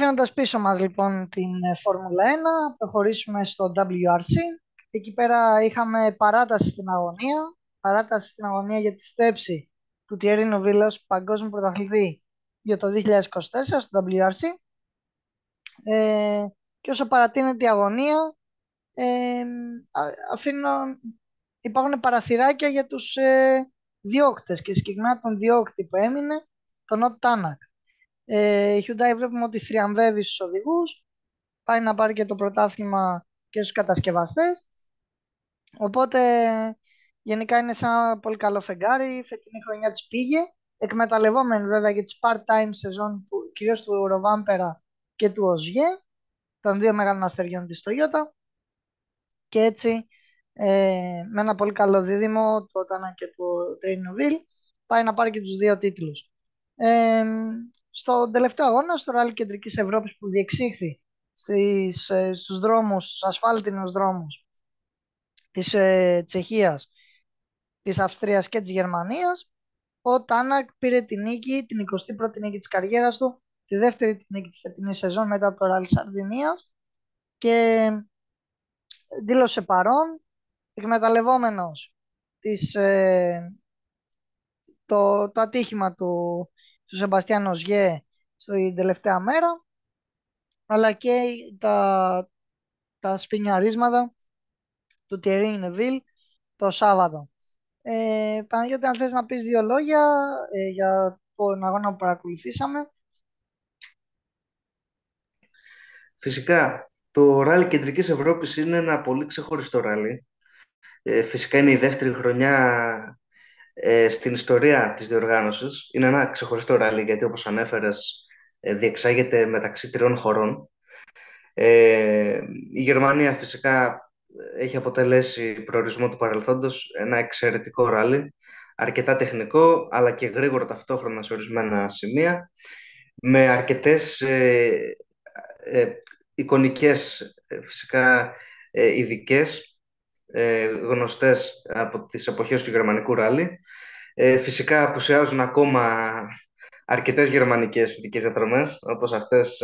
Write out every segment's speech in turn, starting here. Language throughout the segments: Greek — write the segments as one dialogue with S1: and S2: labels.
S1: Αφήνοντας πίσω μας λοιπόν την Φόρμουλα 1, προχωρήσουμε στο WRC. Εκεί πέρα είχαμε παράταση στην αγωνία για τη στέψη του Thierry Neuville ως παγκόσμιο πρωταθλητή για το 2024 στο WRC. Και όσο παρατείνεται η αγωνία, ε, αφήνω, υπάρχουν παραθυράκια για τους διώκτες και συγκεκριμένα τον διώκτη που έμεινε, τον Οτ Τάνακ. Η Hyundai βλέπουμε ότι θριαμβεύει στους οδηγούς, πάει να πάρει και το πρωτάθλημα και στους κατασκευαστές, οπότε γενικά είναι σαν ένα πολύ καλό φεγγάρι. Η φετινή χρονιά της πήγε, εκμεταλλευόμενη βέβαια και τις part-time σεζόν κυρίως του Ροβάμπερα και του Οζιέ, των δύο μεγάλων αστεριών της Toyota, και έτσι με ένα πολύ καλό δίδυμο του Οτάνα και του Τρέινοβιλ πάει να πάρει και τους δύο τίτλους. Στον τελευταίο αγώνα, στο Ράλι Κεντρικής Ευρώπης που διεξήχθη στους δρόμους, στους ασφάλτινους δρόμους της Τσεχίας, της Αυστρίας και της Γερμανίας, ο Τάνακ πήρε την νίκη, την 21η νίκη της καριέρας του, τη δεύτερη την νίκη της φετινής σεζόν μετά το Ράλι Σαρδινίας, και δήλωσε παρόν, εκμεταλλευόμενος το ατύχημα του Σεμπαστιάν Οζιέ στην τελευταία μέρα, αλλά και τα σπινιαρίσματα του Thierry Neuville το Σάββατο. Παναγιώτη, αν θες να πεις δύο λόγια για τον αγώνα που παρακολουθήσαμε.
S2: Φυσικά, το ράλι Κεντρικής Ευρώπης είναι ένα πολύ ξεχωριστό ράλι. Φυσικά είναι η δεύτερη χρονιά στην ιστορία της διοργάνωσης. Είναι ένα ξεχωριστό ράλι γιατί, όπως ανέφερες, διεξάγεται μεταξύ τριών χωρών. Η Γερμανία φυσικά έχει αποτελέσει προορισμό του παρελθόντος, ένα εξαιρετικό ράλι, αρκετά τεχνικό αλλά και γρήγορο ταυτόχρονα σε ορισμένα σημεία, με αρκετές εικονικές, φυσικά ειδικές, γνωστές από τις εποχές του γερμανικού ράλι. Φυσικά απουσιάζουν ακόμα αρκετές γερμανικές ειδικές διαδρομές, όπως αυτές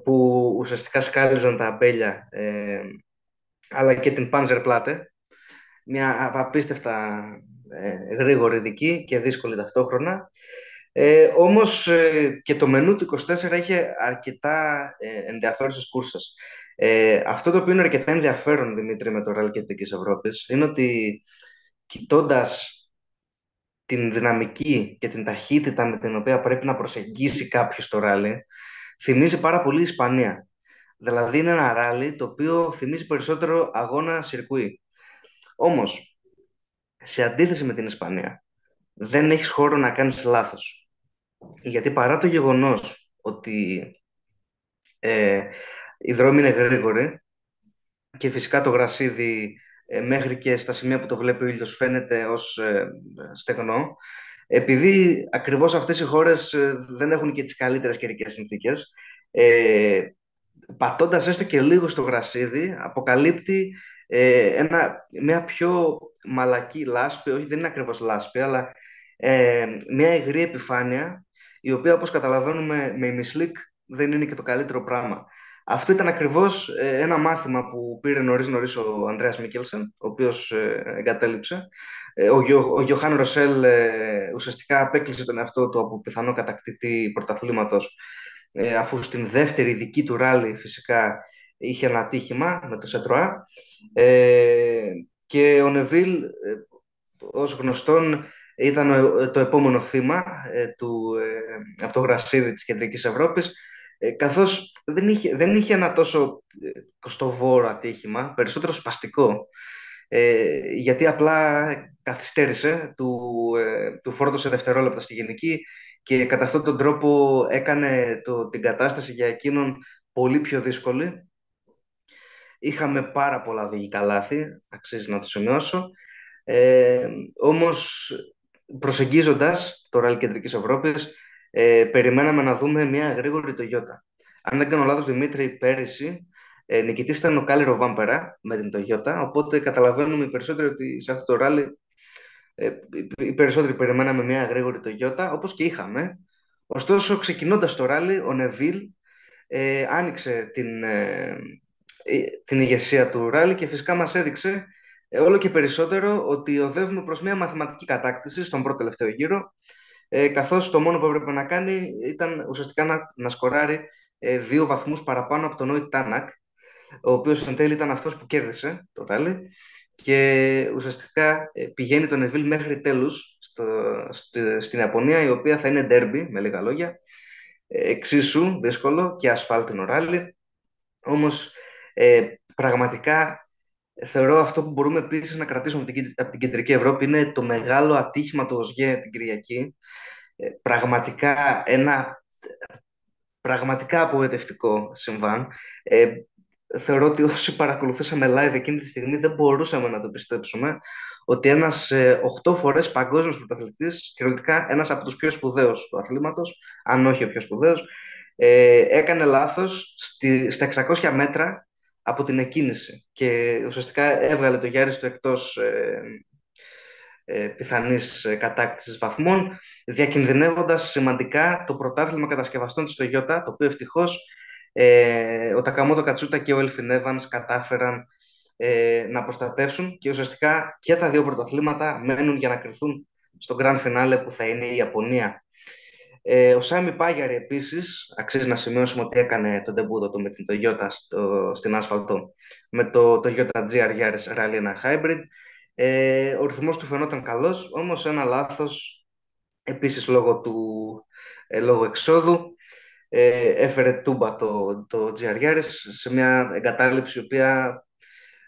S2: που ουσιαστικά σκάλιζαν τα αμπέλια, αλλά και την Panzerplatte, μια απίστευτα γρήγορη ειδική και δύσκολη ταυτόχρονα. Όμως και το μενού του 24 είχε αρκετά ενδιαφέρουσες κούρσες. Αυτό το οποίο είναι αρκετά ενδιαφέρον, Δημήτρη, με το Ράλι Κεντρικής Ευρώπης είναι ότι, κοιτώντας την δυναμική και την ταχύτητα με την οποία πρέπει να προσεγγίσει κάποιος το ράλι, θυμίζει πάρα πολύ η Ισπανία. Δηλαδή είναι ένα ράλι το οποίο θυμίζει περισσότερο αγώνα σιρκουί. Όμως, σε αντίθεση με την Ισπανία, δεν έχεις χώρο να κάνεις λάθος. Γιατί παρά το γεγονός ότι οι δρόμοι είναι γρήγοροι και φυσικά το γρασίδι μέχρι και στα σημεία που το βλέπει ο ήλιος φαίνεται ως στεγνό, επειδή ακριβώς αυτές οι χώρες δεν έχουν και τις καλύτερες καιρικές συνθήκες, πατώντας έστω και λίγο στο γρασίδι, αποκαλύπτει μια πιο μαλακή λάσπη, όχι, δεν είναι ακριβώς λάσπη, αλλά μια υγρή επιφάνεια, η οποία, όπως καταλαβαίνουμε, με ημισλικ δεν είναι και το καλύτερο πράγμα. Αυτό ήταν ακριβώς ένα μάθημα που πήρε νωρίς ο Ανδρέας Μίκελσεν, ο οποίος εγκατέλειψε. Ο Γιωχάν Ροσέλ ουσιαστικά απέκλεισε τον εαυτό του από πιθανό κατακτητή πρωταθλήματος, αφού στην δεύτερη δική του ράλι φυσικά είχε ένα ατύχημα με το Σετροά, και ο Νεβίλ, ως γνωστόν, ήταν το επόμενο θύμα από το γρασίδι της Κεντρικής Ευρώπης, καθώς δεν είχε ένα τόσο κοστοβόρο ατύχημα, περισσότερο σπαστικό, γιατί απλά καθυστέρησε, του φόρτωσε δευτερόλεπτα στη γενική και κατά αυτόν τον τρόπο έκανε την κατάσταση για εκείνον πολύ πιο δύσκολη. Είχαμε πάρα πολλά οδηγικά λάθη, αξίζει να το σημειώσω. Όμως, προσεγγίζοντας το Ράλι Κεντρικής Ευρώπης, περιμέναμε να δούμε μια γρήγορη Toyota. Αν δεν κάνω λάθος, Δημήτρη, πέρυσι νικητής ήταν ο Κάλι Ροβάμπερα με την Toyota, οπότε καταλαβαίνουμε οι περισσότεροι ότι σε αυτό το ράλι οι περισσότεροι περιμέναμε μια γρήγορη Toyota, όπως και είχαμε. Ωστόσο, ξεκινώντας το ράλι, ο Νεβίλ άνοιξε την ηγεσία του ράλι και φυσικά μας έδειξε όλο και περισσότερο ότι οδεύουμε προς μια μαθηματική κατάκτηση στον πρώτο τελευταίο γύρο, καθώς το μόνο που έπρεπε να κάνει ήταν ουσιαστικά να σκοράρει 2 βαθμούς παραπάνω από τον Νόιτ Τάνακ, ο οποίος εν τέλει ήταν αυτός που κέρδισε το ράλι και ουσιαστικά πηγαίνει τον Νεβίλ μέχρι τέλους στην Ιαπωνία, η οποία θα είναι ντέρμπι, με λίγα λόγια, εξίσου δύσκολο και ασφάλτινο ράλι. Όμως πραγματικά θεωρώ αυτό που μπορούμε επίσης να κρατήσουμε από την Κεντρική Ευρώπη είναι το μεγάλο ατύχημα του ΟΣΓΕ την Κυριακή. Πραγματικά ένα πραγματικά απογοητευτικό συμβάν. Θεωρώ ότι όσοι παρακολουθήσαμε live εκείνη τη στιγμή δεν μπορούσαμε να το πιστέψουμε ότι ένας 8 φορές παγκόσμιος πρωταθλητής, κυριολεκτικά ένας από τους πιο σπουδαίους του αθλήματος, αν όχι ο πιο σπουδαίος, έκανε λάθος στα 600 μέτρα από την εκκίνηση και ουσιαστικά έβγαλε το Γιάρης του εκτός πιθανής κατάκτησης βαθμών, διακινδυνεύοντας σημαντικά το πρωτάθλημα κατασκευαστών της Toyota, το οποίο ευτυχώς ο Τακαμότο Κατσούτα και ο Έλφιν Evans κατάφεραν να προστατεύσουν και ουσιαστικά και τα δύο πρωταθλήματα μένουν για να κρυθούν στο Grand Finale που θα είναι η Ιαπωνία. Ο Σάμι Πάγιαρη επίσης, αξίζει να σημειώσουμε ότι έκανε τον τεμπούτο του με την Toyota στην άσφαλτο με το Toyota GR Yaris Rally 1 Hybrid. Ο ρυθμός του φαινόταν καλός, όμως ένα λάθος επίσης λόγω εξόδου έφερε τούμπα το GR Yaris σε μια εγκατάλειψη η οποία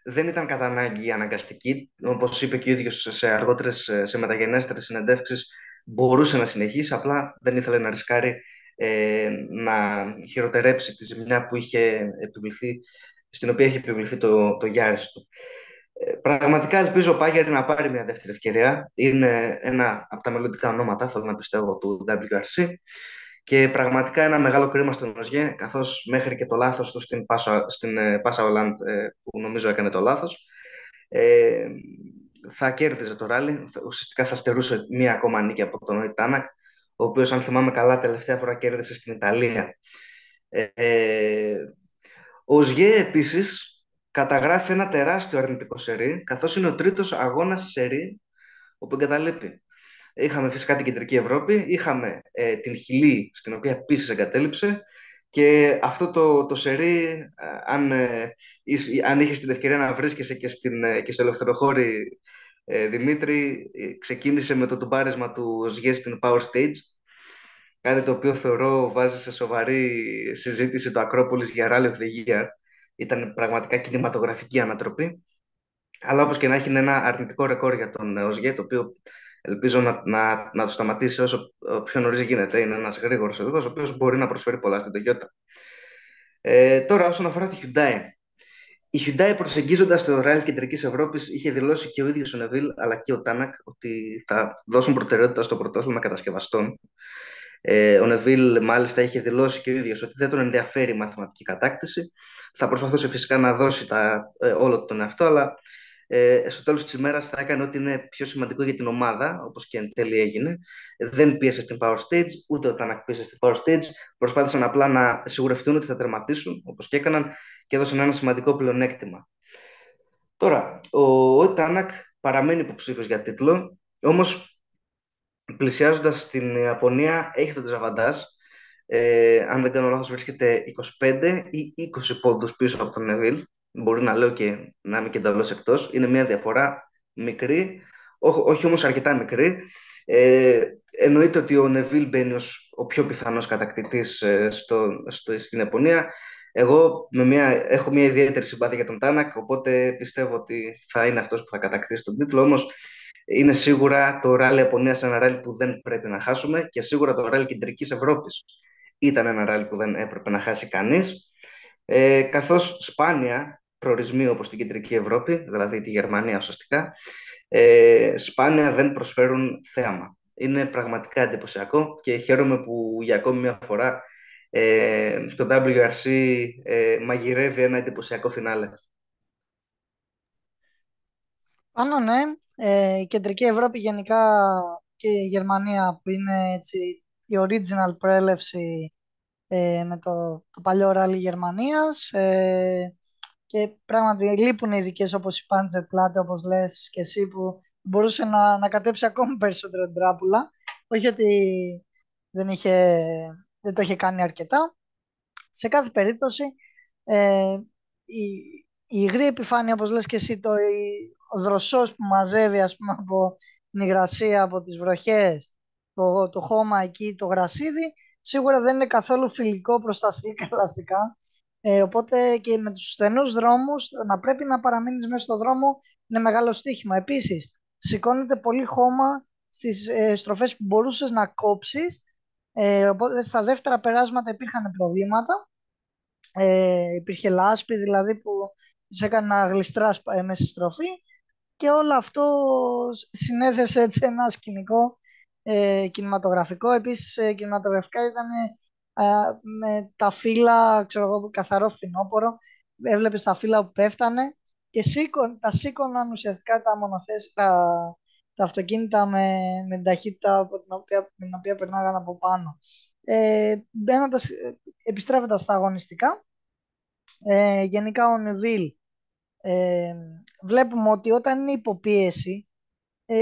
S2: δεν ήταν κατά ανάγκη αναγκαστική. Όπως είπε και ο ίδιος σε μεταγενέστερες συνεντεύξεις, μπορούσε να συνεχίσει, απλά δεν ήθελε να ρισκάρει να χειροτερέψει τη ζημιά που στην οποία είχε επιβληθεί το Γιάρης του. Πραγματικά ελπίζω ο Πάγιαρη να πάρει μια δεύτερη ευκαιρία. Είναι ένα από τα μελλοντικά ονόματα, θέλω να πιστεύω, του WRC. Και πραγματικά ένα μεγάλο κρίμα στον Οζιέ, καθώς μέχρι και το λάθος του στην Πάσα Ολάντ, που νομίζω έκανε το λάθος, ε, θα κέρδιζε το ράλι. Ουσιαστικά θα στερούσε μία ακόμα νίκη από τον Νόιτ Τάνακ, ο οποίος, αν θυμάμαι καλά, τελευταία φορά κέρδισε στην Ιταλία. Ε, ο Οζιέ επίσης καταγράφει ένα τεράστιο αρνητικό σερί, καθώς είναι ο τρίτος αγώνας σερί όπου εγκαταλείπει. Είχαμε φυσικά την Κεντρική Ευρώπη, είχαμε την Χιλή, στην οποία επίσης εγκατέλειψε, και αυτό το σερί, αν είχες την ευκαιρία να βρίσκεσαι και στο ελευθεροχώρι, Δημήτρη, ξεκίνησε με το τουμπάρισμα του Ζιέ στην Power Stage, κάτι το οποίο θεωρώ βάζει σε σοβαρή συζήτηση το Ακρόπολης για Rally of the Year. Ήταν πραγματικά κινηματογραφική ανατροπή. Αλλά όπως και να έχει, είναι ένα αρνητικό ρεκόρ για τον Οζιέ, το οποίο ελπίζω να το σταματήσει όσο πιο νωρίς γίνεται. Είναι ένας γρήγορος οδηγός, ο οποίος μπορεί να προσφέρει πολλά στην Toyota. Τώρα, όσον αφορά τη Hyundai. Η Hyundai, προσεγγίζοντας το Rally Κεντρικής Ευρώπης, είχε δηλώσει και ο ίδιος ο Νεβίλ αλλά και ο Τάνακ ότι θα δώσουν προτεραιότητα στο πρωτάθλημα κατασκευαστών. Ο Νεβίλ μάλιστα είχε δηλώσει και ο ίδιος ότι δεν τον ενδιαφέρει η μαθηματική κατάκτηση. Θα προσπαθούσε φυσικά να δώσει όλο τον εαυτό, αλλά στο τέλος της ημέρας θα έκανε ό,τι είναι πιο σημαντικό για την ομάδα, όπως και εν τέλει έγινε. Δεν πίεσε στην Power Stage, ούτε όταν πίεσε στην Power Stage. Προσπάθησαν απλά να σιγουρευτούν ότι θα τερματίσουν, όπως και έκαναν, και έδωσαν ένα σημαντικό πλεονέκτημα. Τώρα, ο Τάνακ παραμένει υποψήφιος για τίτλο, όμως πλησιάζοντας στην Ιαπωνία έχει τον Τζαβαντάζ. Αν δεν κάνω λάθος, βρίσκεται 25 ή 20 πόντους πίσω από τον Νεβίλ. Μπορεί να λέω και να είμαι και εντελώς εκτός. Είναι μια διαφορά μικρή, όχι όμως αρκετά μικρή. Εννοείται ότι ο Νεβίλ μπαίνει ως ο πιο πιθανός κατακτητής στην Ιαπωνία. Εγώ έχω μια ιδιαίτερη συμπάθεια για τον Τάνακ, οπότε πιστεύω ότι θα είναι αυτός που θα κατακτήσει τον τίτλο. Όμως είναι σίγουρα το ράλι Ιαπωνίας ένα ράλι που δεν πρέπει να χάσουμε, και σίγουρα το ράλι Κεντρικής Ευρώπης ήταν ένα ράλι που δεν έπρεπε να χάσει κανείς, καθώς σπάνια προορισμοί όπως την Κεντρική Ευρώπη, δηλαδή τη Γερμανία ουσιαστικά, σπάνια δεν προσφέρουν θέαμα. Είναι πραγματικά εντυπωσιακό και χαίρομαι που για ακόμη μια φορά το WRC μαγειρεύει ένα εντυπωσιακό φινάλε.
S1: Πάνω ναι, η Κεντρική Ευρώπη γενικά και η Γερμανία που είναι έτσι η original προέλευση με το παλιό ράλι Γερμανίας, και πράγματι λείπουν οι ειδικές όπως η Panzerplatte, όπως λες και εσύ, που μπορούσε να κατέψει ακόμη περισσότερο την τράπουλα. Όχι ότι δεν, δεν το είχε κάνει αρκετά. Σε κάθε περίπτωση, ε, η, η υγρή επιφάνεια, όπως λες και εσύ, ο δροσός που μαζεύει, ας πούμε, από την υγρασία, από τις βροχές, το χώμα εκεί, το γρασίδι, σίγουρα δεν είναι καθόλου φιλικό προς τα σιλικά ελαστικά. Οπότε και με τους στενούς δρόμους, να πρέπει να παραμείνεις μέσα στο δρόμο είναι μεγάλο στοίχημα. Επίσης, σηκώνεται πολύ χώμα στις στροφές που μπορούσες να κόψεις, οπότε στα δεύτερα περάσματα υπήρχαν προβλήματα. Υπήρχε λάσπη δηλαδή που σε έκανε να γλιστράς μέσα στη στροφή, και όλο αυτό συνέθεσε έτσι ένα σκηνικό κινηματογραφικό. Επίσης κινηματογραφικά ήταν με τα φύλλα, ξέρω εγώ, καθαρό φθινόπωρο. Έβλεπες τα φύλλα που πέφτανε και τα σήκωναν ουσιαστικά τα αυτοκίνητα με την ταχύτητα με την οποία περνάγαν από πάνω. Επιστρέφοντας στα αγωνιστικά, γενικά ο Νεβίλ, βλέπουμε ότι όταν είναι υποπίεση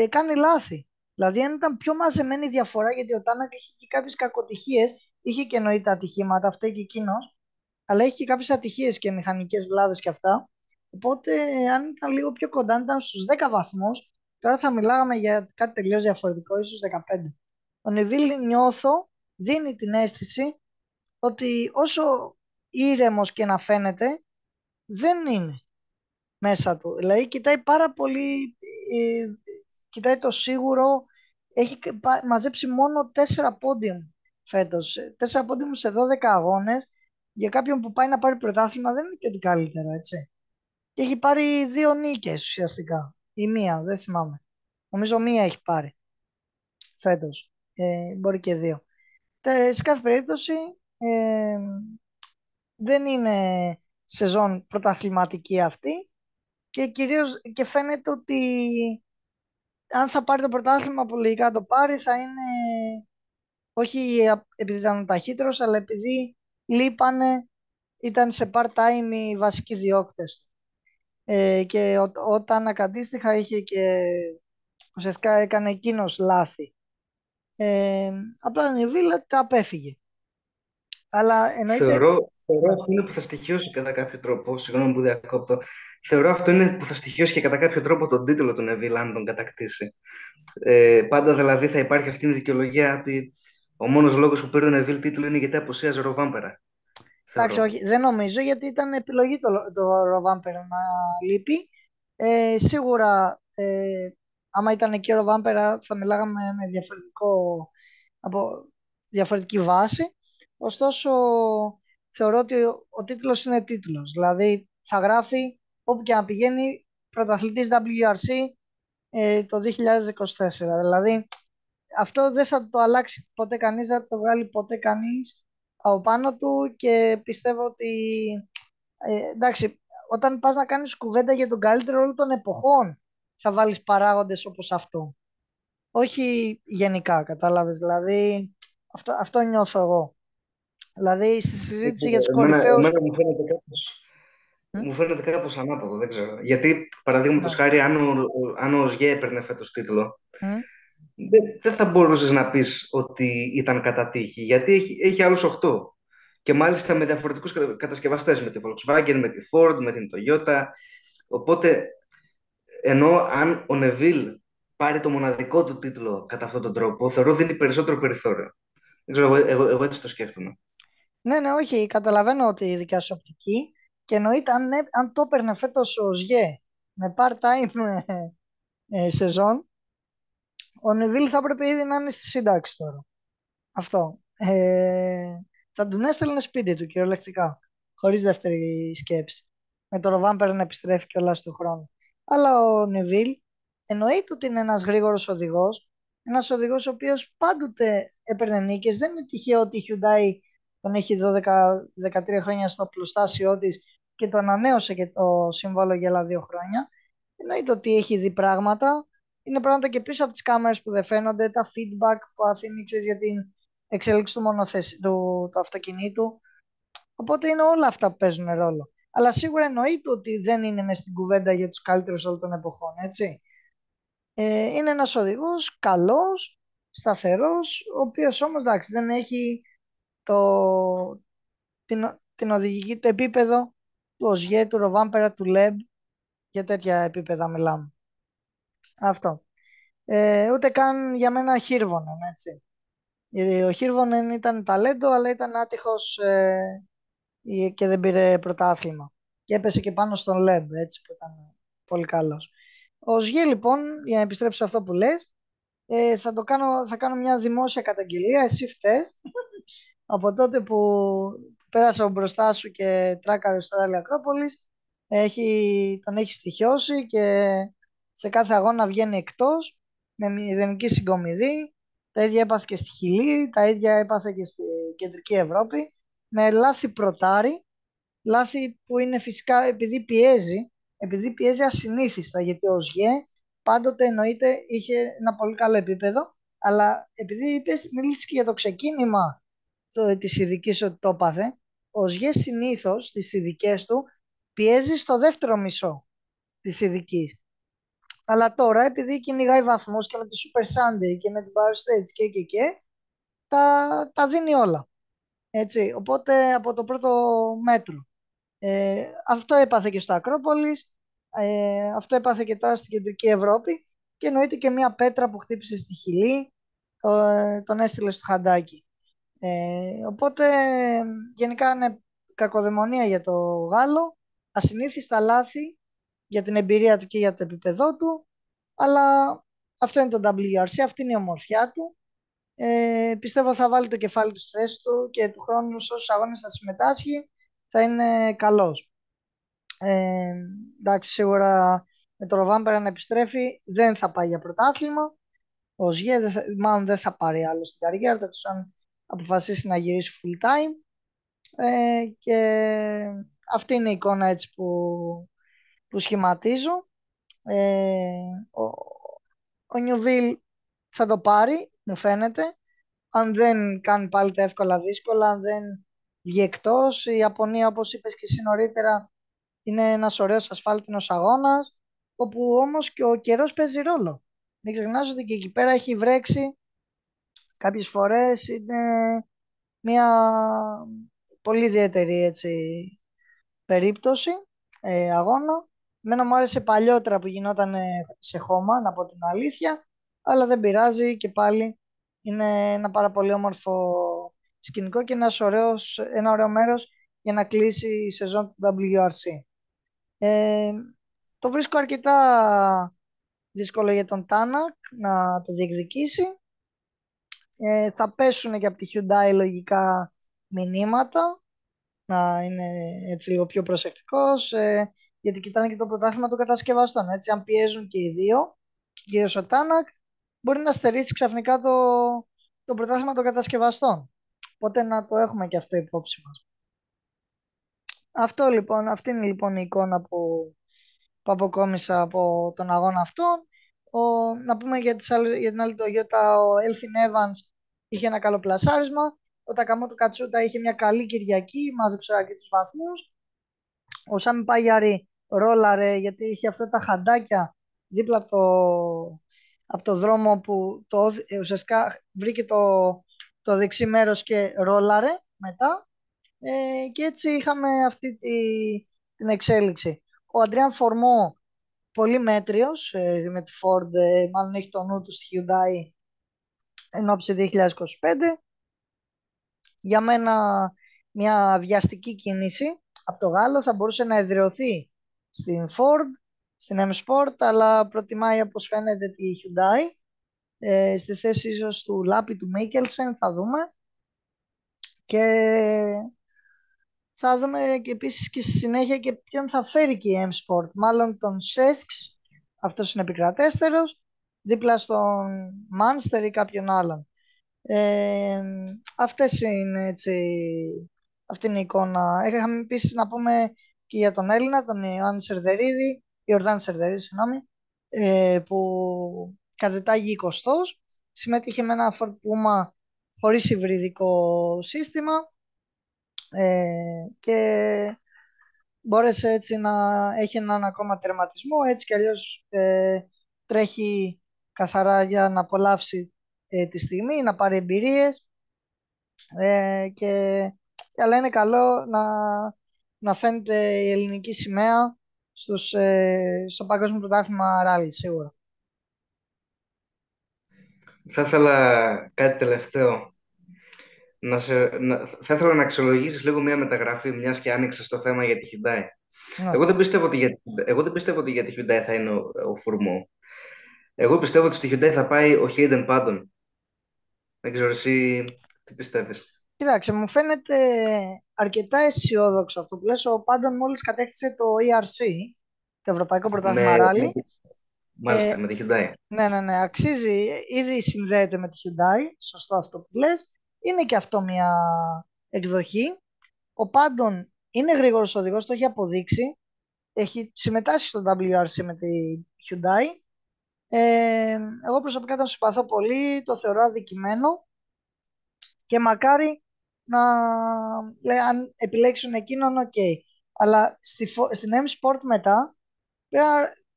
S1: κάνει λάθη. Δηλαδή αν ήταν πιο μαζεμένη η διαφορά, γιατί ο Τάνακ είχε και κάποιες κακοτυχίες, είχε και εννοείται ατυχήματα, αυτά και εκείνος, αλλά είχε και κάποιες ατυχίες και μηχανικές βλάβες και αυτά. Οπότε αν ήταν λίγο πιο κοντά, αν ήταν στους 10 βαθμούς, τώρα θα μιλάγαμε για κάτι τελείως διαφορετικό, ίσως 15. Ο Νεβίλ, νιώθω, δίνει την αίσθηση ότι όσο ήρεμος και να φαίνεται, δεν είναι μέσα του. Δηλαδή κοιτάει πάρα πολύ, κοιτάει το σίγουρο. Έχει μαζέψει μόνο 4 πόντιουμ φέτος. 4 πόντιουμ σε 12 αγώνες. Για κάποιον που πάει να πάρει πρωτάθλημα δεν είναι και ότι καλύτερο, έτσι. Και έχει πάρει 2 νίκες ουσιαστικά. Ή μία, δεν θυμάμαι. Νομίζω μία έχει πάρει φέτος. Μπορεί και 2. Σε κάθε περίπτωση ε, δεν είναι σεζόν πρωταθληματική αυτή, και κυρίως και φαίνεται ότι αν θα πάρει το πρωτάθλημα που λογικά το πάρει, θα είναι όχι επειδή ήταν ο ταχύτερος, αλλά επειδή λείπανε, ήταν σε part-time οι βασικοί διώκτες. Και όταν αντίστοιχα είχε και ουσιαστικά έκανε εκείνος λάθη. Απλά η Βίλα τα απέφυγε. Αλλά εννοείται.
S2: Θεωρώ αυτό είναι που θα στοιχειώσει κατά κάποιο τρόπο. Συγγνώμη που διακόπτω. Θεωρώ αυτό είναι που θα στοιχειώσει και κατά κάποιο τρόπο τον τίτλο του Νεβίλ, αν τον κατακτήσει. Πάντα δηλαδή θα υπάρχει αυτή η δικαιολογία ότι ο μόνος λόγος που πήρε ο Νεβίλ τίτλο είναι γιατί απουσίαζε ο Ροβάμπερα.
S1: Εντάξει,
S2: Θεωρώ.
S1: όχι, δεν νομίζω, γιατί ήταν επιλογή το Ροβάμπερ να λείπει. Σίγουρα, άμα ήταν εκεί ο Ροβάμπερ, θα μιλάγαμε με από διαφορετική βάση. Ωστόσο, θεωρώ ότι ο τίτλος είναι τίτλος. Δηλαδή, θα γράφει όπου και να πηγαίνει πρωταθλητής WRC το 2024. Δηλαδή, αυτό δεν θα το αλλάξει ποτέ κανείς, δεν θα το βγάλει ποτέ κανείς από πάνω του, και πιστεύω ότι εντάξει, όταν πας να κάνεις κουβέντα για τον καλύτερο όλων των εποχών, θα βάλεις παράγοντες όπως αυτό. Όχι γενικά, κατάλαβες, δηλαδή αυτό νιώθω εγώ. Δηλαδή στη συζήτηση για τους κορυφαίους.
S2: Εμένα μου φαίνεται κάπως ανάποδο, δεν ξέρω. Γιατί, παραδείγματος
S1: Ναι.
S2: χάρη, αν ο Ζιέ έπαιρνε φέτος τίτλο,
S1: Μμ.
S2: δεν θα μπορούσες να πεις ότι ήταν κατά τύχη, γιατί έχει άλλους 8. Και μάλιστα με διαφορετικούς κατασκευαστές, με τη Volkswagen, με τη Ford, με την Toyota. Οπότε, ενώ αν ο Νεβίλ πάρει το μοναδικό του τίτλο κατά αυτόν τον τρόπο, θεωρώ δίνει περισσότερο περιθώριο. Δεν ξέρω, εγώ έτσι το σκέφτομαι.
S1: Ναι, ναι, όχι, καταλαβαίνω ότι η δικιά σου οπτική, και εννοείται αν το έπαιρνε φέτος ο Ζιέ με part-time σεζόν, ο Νεβίλ θα έπρεπε ήδη να είναι στη σύνταξη τώρα. Αυτό. Θα τον έστελνε σπίτι του κυριολεκτικά, χωρίς δεύτερη σκέψη. Με το Ροβάμπερ να επιστρέφει κιόλας του χρόνου. Αλλά ο Νεβίλ εννοείται ότι είναι ένας γρήγορος οδηγός. Ένας οδηγός ο οποίος πάντοτε έπαιρνε νίκες. Δεν είναι τυχαίο ότι η Hyundai τον έχει 12-13 χρόνια στο πλουστάσιό της και το ανανέωσε και το συμβόλαιο για άλλα 2 χρόνια. Εννοείται ότι έχει δει πράγματα. Είναι πράγματα και πίσω από τις κάμερες που δεν φαίνονται, τα feedback που αφήνει, ξέρεις, για την εξέλιξη του αυτοκινήτου. Οπότε είναι όλα αυτά που παίζουν ρόλο. Αλλά σίγουρα εννοείται ότι δεν είναι μες στην κουβέντα για τους καλύτερους όλων των εποχών, έτσι. Είναι ένας οδηγός καλός, σταθερός, ο οποίος όμως εντάξει, δεν έχει την οδηγική του επίπεδο του Οζιέ, του Ροβάμπερα, του Λεμπ, για τέτοια επίπεδα μιλάμε. Αυτό. Ούτε καν για μένα Χίρβονεν, έτσι. Γιατί ο Χίρβονεν ήταν ταλέντο, αλλά ήταν άτυχος και δεν πήρε πρωτάθλημα. Και έπεσε και πάνω στον Λεμπ, έτσι, που ήταν πολύ καλός. Ο Οζιέ, λοιπόν, για να επιστρέψω σε αυτό που λες, θα κάνω μια δημόσια καταγγελία, εσύ φταίς. Από τότε που πέρασα μπροστά σου και τράκαρε στο Ράλι Ακρόπολης, τον έχει στοιχειώσει και σε κάθε αγώνα βγαίνει εκτός με μηδενική συγκομιδή. Τα ίδια έπαθε και στη Χιλή, τα ίδια έπαθε και στη Κεντρική Ευρώπη, με λάθη πρωτάρι, λάθη που είναι φυσικά επειδή πιέζει ασυνήθιστα, γιατί ο Ζιέ πάντοτε εννοείται είχε ένα πολύ καλό επίπεδο, αλλά επειδή μίλησε και για το ξεκίνημα της ειδικής ότι το έπαθε, ο Ζιέ συνήθως στις ειδικές του πιέζει στο δεύτερο μισό της ειδικής. Αλλά τώρα, επειδή κυνηγάει βαθμούς και με τη Super Sunday και με την Power Stage και τα δίνει όλα. Έτσι, οπότε από το πρώτο μέτρο. Αυτό έπαθε και στο Ακρόπολης, αυτό έπαθε και τώρα στην Κεντρική Ευρώπη και εννοείται και μια πέτρα που χτύπησε στη Χιλή, τον έστειλε στο χαντάκι. Οπότε γενικά είναι κακοδαιμονία για το Γάλλο, ασυνήθιστα λάθη για την εμπειρία του και για το επίπεδό του, αλλά αυτό είναι το WRC, αυτή είναι η ομορφιά του. Πιστεύω θα βάλει το κεφάλι του στη θέση του και του χρόνου σε όσους αγώνες θα συμμετάσχει θα είναι καλός. Εντάξει, σίγουρα με το Ροβάμπερα να επιστρέφει δεν θα πάει για πρωτάθλημα. Ο Ζιέ μάλλον δεν θα πάρει άλλο στην καριέρα του αν αποφασίσει να γυρίσει full time. Και αυτή είναι η εικόνα έτσι που σχηματίζω. Ο Νιουβίλ θα το πάρει, μου φαίνεται. Αν δεν κάνει πάλι τα εύκολα δύσκολα, αν δεν βγει εκτός. Η Ιαπωνία, όπως είπες και εσύ νωρίτερα, είναι ένας ωραίος ασφάλτινος αγώνας, όπου όμως και ο καιρός παίζει ρόλο. Μην ξεχνάς ότι και εκεί πέρα έχει βρέξει κάποιες φορές, είναι μια πολύ ιδιαίτερη έτσι, περίπτωση αγώνα. Εμένα μου άρεσε παλιότερα που γινόταν σε χώμα, να πω την αλήθεια, αλλά δεν πειράζει και πάλι είναι ένα πάρα πολύ όμορφο σκηνικό και ένα ωραίο μέρος για να κλείσει η σεζόν του WRC. Το βρίσκω αρκετά δύσκολο για τον Τάνακ να το διεκδικήσει. Θα πέσουν και από τη Hyundai λογικά μηνύματα, να είναι έτσι λίγο πιο προσεκτικός, γιατί κοιτάνε και το πρωτάθλημα των κατασκευαστών. Έτσι, αν πιέζουν και οι δύο, και κυρίως ο Τάνακ, μπορεί να στερήσει ξαφνικά το πρωτάθλημα των κατασκευαστών. Οπότε να το έχουμε και αυτό υπόψη μας. Αυτή είναι λοιπόν η εικόνα που αποκόμισα από τον αγώνα αυτόν. Να πούμε για την άλλη Toyota, ο Elfin Evans είχε ένα καλό πλασάρισμα. Ο Takamoto Katsuta είχε μια καλή Κυριακή, μάζεψε αρκετούς βαθμούς. Ο Σάμι Πάγιαρη ρόλαρε γιατί είχε αυτά τα χαντάκια δίπλα από το δρόμο που ουσιαστικά βρήκε το δεξί μέρος και ρόλαρε μετά. Και έτσι είχαμε αυτή την εξέλιξη. Ο Αντριάν Φορμό πολύ μέτριος με τη Ford, μάλλον έχει το νου του στη Hyundai εν ώψη 2025. Για μένα μια βιαστική κίνηση από το Γάλλο, θα μπορούσε να εδραιωθεί στην Ford, στην M-Sport, αλλά προτιμάει όπως φαίνεται τη Hyundai, στη θέση ίσως του Λάπη, του Μίκελσεν, θα δούμε. Και θα δούμε και επίσης και στη συνέχεια και ποιον θα φέρει και η M-Sport, μάλλον τον Σέσκς, αυτός είναι επικρατέστερος, δίπλα στον Μάνστερ ή κάποιον άλλον. Αυτές είναι έτσι, αυτή είναι η εικόνα. Είχαμε επίσης να πούμε και για τον Έλληνα, τον Ιωάννη Σερδερίδη, Ιορδάνη Σερδερίδη, συγγνώμη, που κατετάγει 20ος, συμμετείχε με ένα Ford Puma χωρίς υβριδικό σύστημα, και μπόρεσε έτσι να έχει έναν ακόμα τερματισμό, έτσι κι αλλιώς τρέχει καθαρά για να απολαύσει τη στιγμή, να πάρει εμπειρίες, αλλά είναι καλό να φαίνεται η ελληνική σημαία στο Παγκόσμιο Πρωτάθλημα Ράλι, σίγουρα.
S2: Θα ήθελα κάτι τελευταίο. Θα ήθελα να αξιολογήσεις λίγο μια μεταγραφή, μιας και άνοιξες το θέμα για τη Hyundai.
S1: Ναι.
S2: Εγώ δεν πιστεύω ότι για τη Hyundai θα είναι ο Φουρμό. Εγώ πιστεύω ότι στη Hyundai θα πάει ο Hayden Paddon. Δεν ξέρω εσύ τι πιστεύεις.
S1: Κοίταξε, μου φαίνεται αρκετά αισιόδοξο αυτό που λες. Ο Πάντων μόλις κατέκτησε το ERC, το Ευρωπαϊκό Πρωτάθλημα
S2: Με,
S1: Ράλι. Ε,
S2: μάλιστα, με τη Hyundai.
S1: ναι, αξίζει. Ήδη συνδέεται με τη Hyundai, σωστό αυτό που λες. Είναι και αυτό μια εκδοχή. Ο Πάντων είναι γρήγορος οδηγός, το έχει αποδείξει. Έχει συμμετάσχει στο WRC με τη Hyundai. Εγώ προσωπικά τον συμπαθώ πολύ, το θεωρώ αδικημένο και μακάρι να αν επιλέξουν εκείνον, οκ. Αλλά στην M-Sport μετά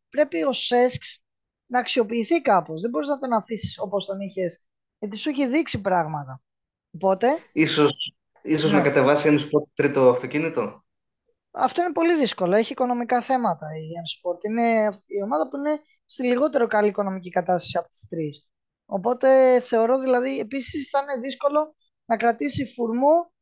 S1: πρέπει ο Σέσκς να αξιοποιηθεί κάπως. Δεν μπορείς να τον αφήσεις όπως τον είχες, γιατί σου έχει δείξει πράγματα. Οπότε,
S2: Ίσως να
S1: ναι.
S2: κατεβάσει ένα σπορ τρίτο αυτοκίνητο.
S1: Αυτό είναι πολύ δύσκολο. Έχει οικονομικά θέματα η M-Sport. Είναι η ομάδα που είναι στη λιγότερο καλή οικονομική κατάσταση από τις τρεις. Οπότε θεωρώ δηλαδή επίσης θα είναι δύσκολο να κρατήσει Φουρμό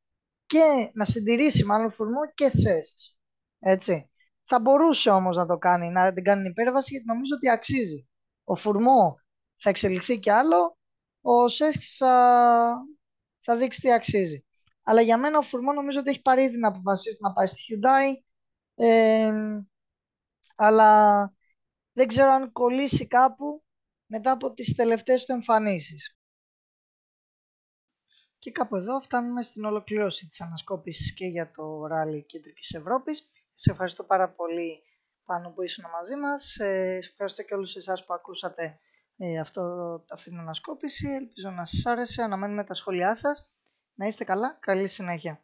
S1: και να συντηρήσει μάλλον Φουρμό και ΣΕΣ. Έτσι. Θα μπορούσε όμως να το κάνει, να την κάνει υπέρβαση, γιατί νομίζω ότι αξίζει. Ο Φουρμό θα εξελιχθεί κι άλλο, ο ΣΕΣ θα δείξει τι αξίζει. Αλλά για μένα ο Φουρμό νομίζω ότι έχει πάρει ήδη να αποφασίσει να πάει στη Hyundai, ε, αλλά δεν ξέρω αν κολλήσει κάπου μετά από τις τελευταίες του εμφανίσεις. Και κάπου εδώ φτάνουμε στην ολοκλήρωση της ανασκόπησης και για το ράλι Κεντρικής Ευρώπης. Σε ευχαριστώ πάρα πολύ, Πάνο, που ήσουν μαζί μας. Σε ευχαριστώ και όλους εσάς που ακούσατε αυτή την ανασκόπηση. Ελπίζω να σας άρεσε. Αναμένουμε τα σχόλιά σας. Να είστε καλά. Καλή συνέχεια.